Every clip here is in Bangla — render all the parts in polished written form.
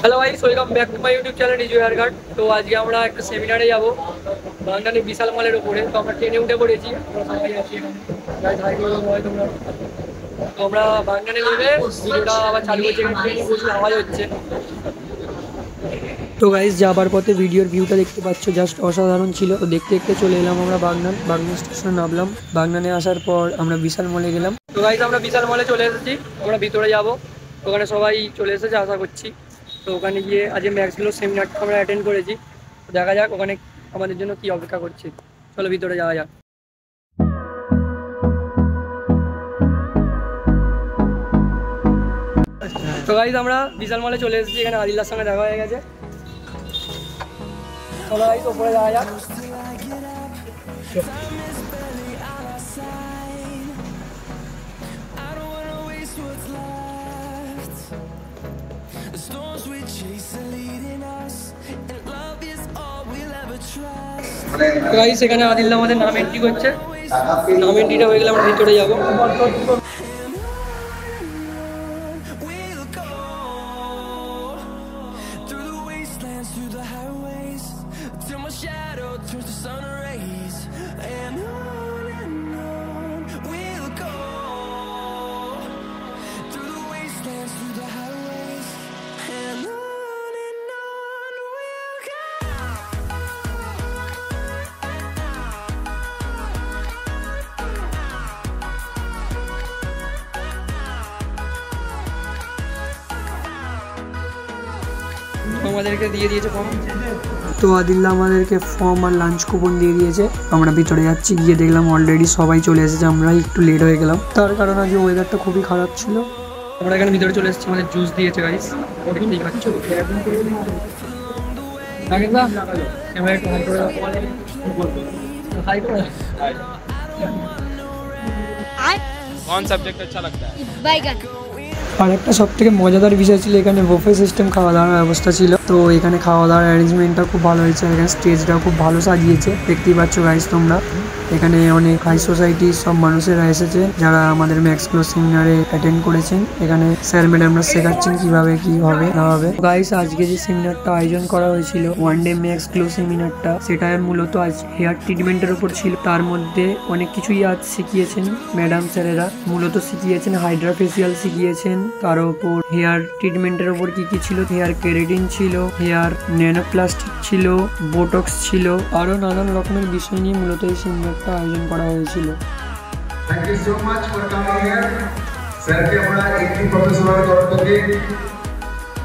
Hello guys, welcome back to my YouTube channel DJ haircut. তো আজকে আমরা একটা সেমিনারে যাব বাংলানি বিশাল মলের উপরে। তো আমরা ট্রেনে উঠে পড়েছি, আমরা সবাই আছি এখানে। তো আমরা বাংলানে নেমে ভিডিওটা আবার চালু হচ্ছে, ট্রেনে প্রচুর আওয়াজ হচ্ছে। তো গাইস, যাবার পথে ভিডিওর ভিউটা দেখতে পাচ্ছ, জাস্ট অসাধারণ ছিল। তো দেখতে দেখতে চলে এলাম আমরা বাগনান স্টেশনে নামলাম। বাগনানে আসার পর আমরা বিশাল মলে গেলাম। তো গাইস, আমরা বিশাল মলে চলে এসেছি, আমরা ভিতরে যাব। ওখানে সবাই চলে এসেছে আশা করছি। তো ওখানে গিয়ে আজকে ম্যাক্সগুলো সেমিনারটা আমরা অ্যাটেন্ড করেছি। তো দেখা যাক ওখানে আমাদের জন্য কি অপেক্ষা করছে। চলো ভিতরে যাওয়া যাক। তো গাইস, আমরা বিশাল মলে চলে এসেছি, এখানে আদিলার সঙ্গে দেখা হয়ে গেছে। চলো গাইস, ওপরে যাওয়া যাক। গাইস, এখানে আদিল্লা আমাদের নাম এন্ট্রি করছে। নাম এন্ট্রিটা হয়ে গেলে আমরা ভিতরে যাবো। আমাদেরকে দিয়ে দিয়েছে ফর্ম। তো আদিল্লা আমাদেরকে ফর্ম আর লাঞ্চ কুপন দিয়ে দিয়েছে। আমরা ভিতরে যাচ্ছি, গিয়ে দেখলাম অলরেডি সবাই চলে এসেছে। আমরা একটু লেট হয়ে গেলাম, তার কারণ আজকে ওয়েদারটা খুবই খারাপ ছিল। আমরা এখানে ভিতরে চলে এসেছি, আমাদের জুস দিয়েছে গাইস। দেখতেই পাচ্ছ। कौन सब्जेक्ट अच्छा लगता है? बैगन। আর একটা সব থেকে মজাদার বিষয় ছিল, এখানে বুফে সিস্টেম খাওয়া দাওয়ার ব্যবস্থা ছিল। তো এখানে খাওয়া দাওয়ার অ্যারেঞ্জমেন্টটা খুব ভালো হয়েছে। এখানে স্টেজটাও খুব ভালো সাজিয়েছে, দেখতেই পাচ্ছ গাইস তোমরা। এখানে অনেক হাই সোসাইটির সব মানুষেরা এসেছে, যারা আমাদের ম্যাক্স ক্লো সেমিনারে অ্যাটেন্ড করেছেন। এখানে স্যার ম্যাডামরা শেখাচ্ছেন কিভাবে কি হবে না হবে। গাইস, আজকে যে সেমিনারটা আয়োজন করা হয়েছিল, ওয়ান ডে ম্যাক্স ক্লো সেমিনারটা, সেটা মূলত আজ হেয়ার ট্রিটমেন্টের উপর ছিল। তার মধ্যে অনেক কিছুই আজ শিখিয়েছেন ম্যাডাম স্যারেরা। মূলত শিখিয়েছেন হাইড্রা ফেসিয়াল শিখিয়েছেন, তার উপর হেয়ার ট্রিটমেন্টের উপর কি কি ছিল, হেয়ার কেরাটিন ছিল, হেয়ার ন্যানোপ্লাস্টিক ছিল, বোটক্স ছিল, আরো নানান রকমের বিষয় নিয়ে মূলত এই সেমিনারটা আয়োজন করা হয়েছিল। Thank you so much for coming here. স্যারকে আমরা একটি প্রফেসরের তরফ থেকে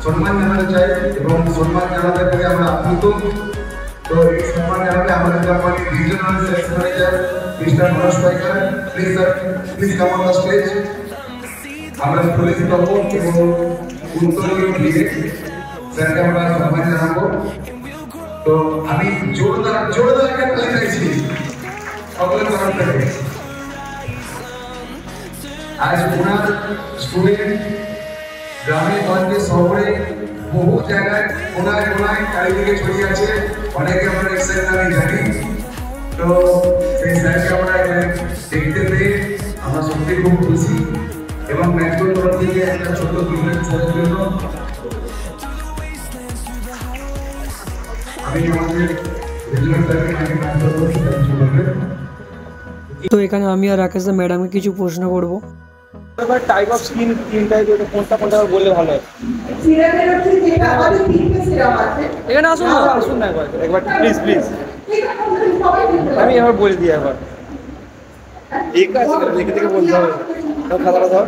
সম্মান জানাতে চাই এবং সম্মান জানাতে পেরে আমরা আপ্লুত। তো এই সম্মান জানাতে আমাদের company regional sales manager mister Manoj Paikar, please sir, please come on the stage. আমরা পরিচিত হব এবং উত্তরীয় দিয়ে স্যারকে আমরা সম্মান জানাবো। তো আমি জোরদার একটা তালি চাইছি সকলের তরফ থেকে। আজ ওনার স্টুডেন্ট গ্রামে গঞ্জে শহরে বহু জায়গায় কোনায় কোনায় চারিদিকে ছড়িয়ে আছে, অনেকে আমরা এই স্যারের নামে জানি। তো সেই স্যারকে আমরা দেখতে পেয়ে আমরা সত্যি খুব খুশি এবং ম্যাক্সোর তরফ থেকে একটা ছোট বিজনেস স্যারের জন্য আমি আমাদের রিজনাল স্যারকে আমি ম্যাক্সোর তরফ থেকে। তো এখানে আমি আর রাকেশ ম্যাডামকে কিছু প্রশ্ন করবো। टाइप ऑफ स्किन टाइप কোনটা বললে ভালো হয়? সিরামের হচ্ছে যেটা আমাদের তিনটে সিরাম আছে। এখানে আসুন না একবার প্লিজ আমি এবার বলে দিই একবার। ঠিক আছে, দেখে দেখে বলতে হবে। খাতাটা ধর।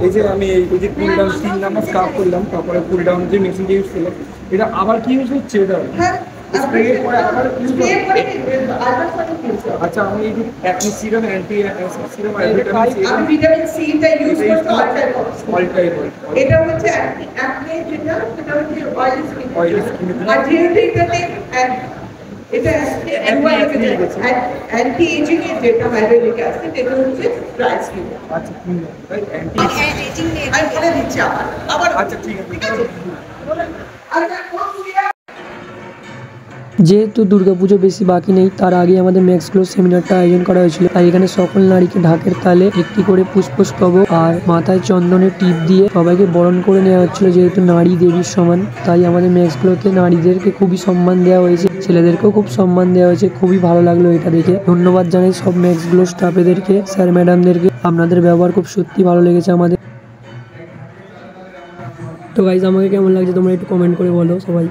এই যে আমি এই যে কুল ডাউন 3 নাম্বার স্কার্ফ করলাম, তারপরে কুল ডাউন যে মেশিনটা ইউজ করলাম, এটা আবার কি ইউজ হচ্ছে? এটা স্প্রে করে আবার ইউজ করতে। আচ্ছা, আমি এই যে acne serum, anti serum, vitamin C টা ইউজ করতে অল্টাইপ। এটা হচ্ছে অ্যাকনি, যেটা সেটা হচ্ছে অয়েলি স্কিন। আর যেহেতু এটা অ্যান্টি এজিং এর যেটা হাইড্রোলিক অ্যাসিড, এটা হচ্ছে ড্রাই স্কিন। আচ্ছা, অ্যান্টি এজিং আমি বলে দিচ্ছি আবার। আচ্ছা, ঠিক আছে। আচ্ছা, যেহেতু দুর্গাপুজো বেশি বাকি নেই, তার আগে আমাদের ম্যাক্সগ্লো সেমিনারটা আয়োজন করা হয়েছিল। তাই এখানে সকল নারীকে ঢাকের তালে একটি করে পুষ্পস্তবক আর মাথায় চন্দনের টিপ দিয়ে সবাইকে বরণ করে নেওয়া হচ্ছিল। যেহেতু নারী দেবীর সমান, তাই আমাদের ম্যাক্সগ্লোতে নারীদেরকে খুবই সম্মান দেওয়া হয়েছে, ছেলেদেরকেও খুব সম্মান দেওয়া হয়েছে। খুবই ভালো লাগলো এটা দেখে। ধন্যবাদ জানাই সব ম্যাক্সগ্লো স্টাফেদেরকে, স্যার ম্যাডামদেরকে। আপনাদের ব্যবহার খুব সত্যি ভালো লেগেছে আমাদের। তো গাইজ আমাকে কেমন লাগছে তোমরা একটু কমেন্ট করে বলো সবাই।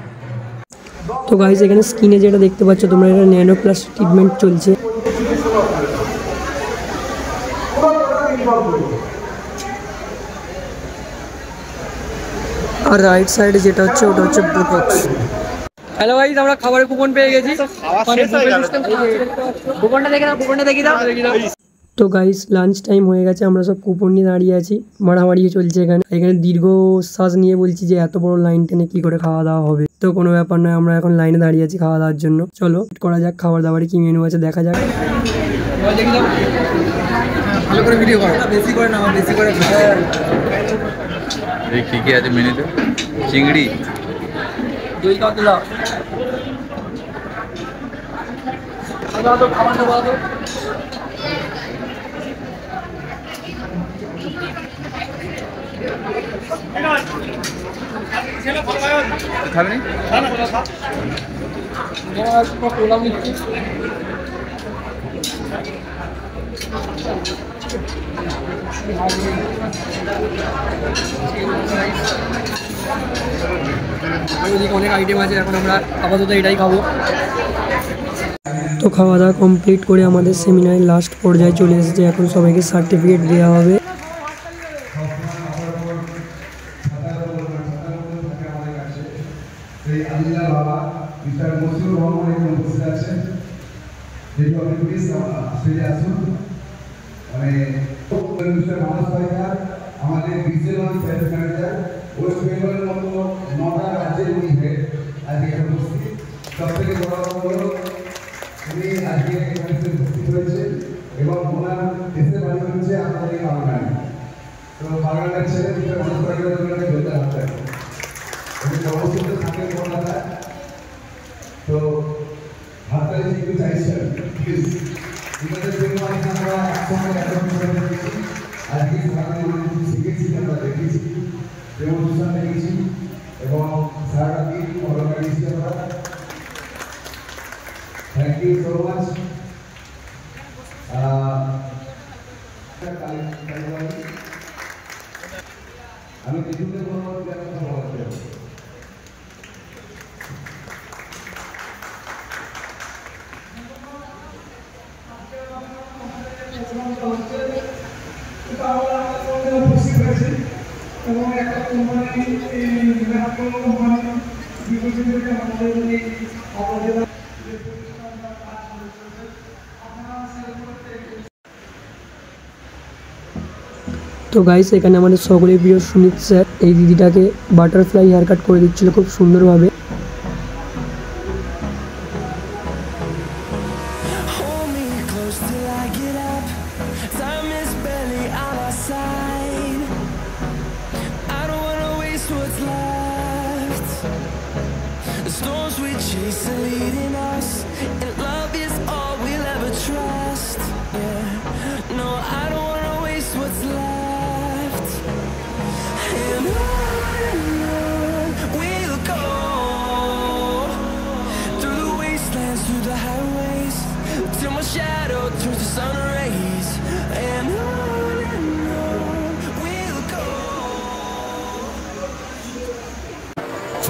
তো গাইজ এখানে স্কিনে যেটা দেখতে পাচ্ছ তোমরা, এটা ন্যানো প্লাস ট্রিটমেন্ট চলছে। আর রাইট সাইডে যেটা হচ্ছে ওটা হচ্ছে বোটক্স। হ্যালো গাইজ, আমরা খাবারের কুপন পেয়ে গেছি। কুপনটা দেখি দাও। তো গাইস লাঞ্চ টাইম হয়ে গেছে, আমরা সব কুপন নিয়ে দাঁড়িয়ে আছি, মারামারি চলছে এখানে দীর্ঘ শ্বাস নিয়ে বলছি যে এত বড় লাইন টেনে কি করে খাওয়া দাওয়া হবে। তো কোনো ব্যাপার নয়, আমরা এখন লাইনে দাঁড়িয়ে আছি খাওয়া দাওয়ার জন্য। চলো করা যাক, খাবার দাবারে কি মেনু আছে দেখা যাক। ভালো করে ভিডিও করো, বেশি করে না, বেশি করে কি কি আছে মেনুতে? চিংড়ি, দই কাতলা, খাবার দাবার খাবে নি? অনেক আইটেম আছে, এখন আমরা আপাতত এটাই খাবো। তো খাওয়া দাওয়া কমপ্লিট করে আমাদের সেমিনারের লাস্ট পর্যায়ে চলে এসেছে। এখন সবাইকে সার্টিফিকেট দেওয়া হবে। সেই আলিলা বাবা মিস্টার মসিউর রহমান এখানে উপস্থিত আছেন। যেহেতু আপনি প্লিজ স্টেজে আসুন। মানে মিস্টার মানস পাইকার আমাদের রিজিওনাল সেলস ম্যানেজার, ওয়েস্ট বেঙ্গলের মতো 9টা রাজ্যের উনি হেড, আজকে এখানে উপস্থিত। সব থেকে বড় হলো উনি আজকে এখানে উপস্থিত হয়েছেন এবং ওনার দেশের বাড়ি হচ্ছে আমাদের এই বাগান। তো বাগানের ছেলে মিস্টার মানস পাইকারের জন্য ধরতে আসতে অবস্থিত থাকে কলকাতায়। তো হাততালি একটু চাইছেন প্লিজ, এটাদের জন্য আমরা একসঙ্গে একসঙ্গে করে দেখেছি। আজকে সারাদিন অনেক কিছু শিখেছি, আমরা দেখেছি, ডেমনস্ট্রেশন দেখেছি এবং সারাটা দিন অর্গানাইজেছি আমরা। Thank you so much. আমি কিছুতে কোনো কথা বলতে চাই। এবং একটা কোম্পানি তো গাইস এখানে আমাদের সকলের প্রিয় সুমিত স্যার এই দিদিটাকে বাটারফ্লাই হেয়ার কাট করে দিচ্ছিল খুব সুন্দরভাবে।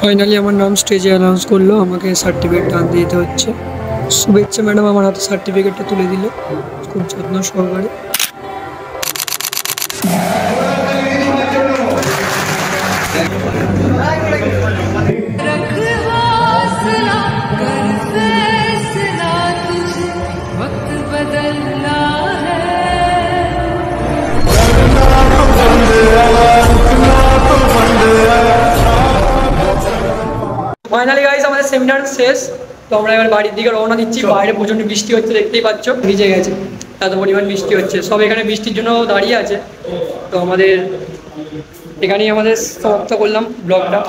ফাইনালি আমার নাম স্টেজে অ্যানাউন্স করলো, আমাকে সার্টিফিকেট আনতে দিতে হচ্ছে। শুভেচ্ছা ম্যাডাম আমার হাতে সার্টিফিকেটটা তুলে দিল খুব যত্ন সহকারে। ফাইনালি গাইস আমাদের সেমিনার শেষ, তো আমরা এবার বাড়ির দিকে রওনা দিচ্ছি। বাইরে প্রচন্ড বৃষ্টি হচ্ছে, দেখতেই পাচ্ছ, ভিজে গেছে, এত পরিমাণ বৃষ্টি হচ্ছে। সব এখানে বৃষ্টির জন্য দাঁড়িয়ে আছে। তো আমাদের এখানেই আমাদের সমাপ্ত করলাম ব্লগটা।